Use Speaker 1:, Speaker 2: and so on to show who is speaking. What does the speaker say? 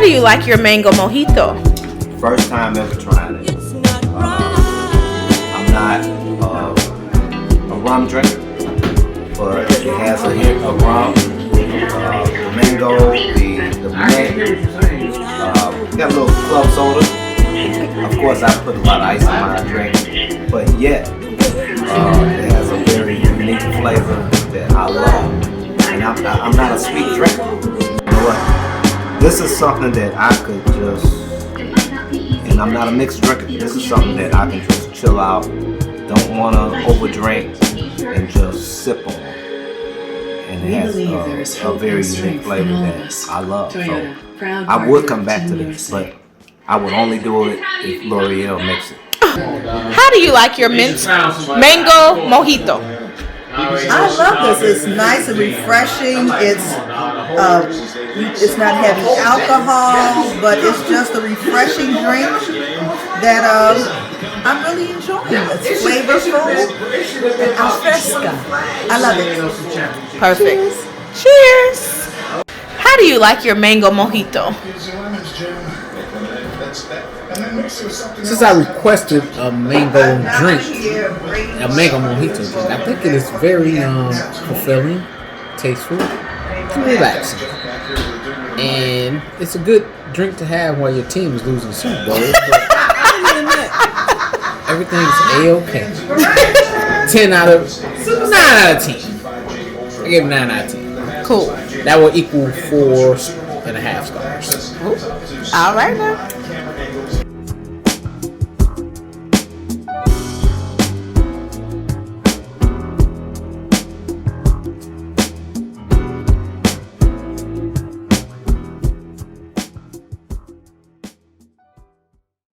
Speaker 1: do you like your mango mojito?
Speaker 2: First time ever trying it. I'm not a rum drinker, but it has a hint of rum. The mango, the mint, got a little club soda. Of course, I put a lot of ice in my drink, but yet it has a very unique flavor that I love. And I'm not a sweet drinker. You know what? This is something that I could just, and I'm not a mixed drinker. This is something that I can just chill out, don't want to overdrink, and just sip on. And it has a very unique flavor that I love. So I would come back to this, but I would only do it if L'Oreal makes it.
Speaker 1: How do you like your mango mojito?
Speaker 3: I love this. It's nice and refreshing. It's not heavy alcohol, but it's just a refreshing drink that I'm really enjoying. It's flavorful and al fresca. I love it.
Speaker 1: Perfect. Cheers. How do you like your mango mojito?
Speaker 4: Since I requested a mango drink, a mango mojito drink, I think it is very fulfilling, tasteful, and relaxing. And it's a good drink to have while your team is losing Super Bowl. But other than that, everything's A-okay. 9 out of 10. I give it 9 out of 10.
Speaker 1: Cool.
Speaker 4: That will equal 4.5 stars.
Speaker 1: All right now.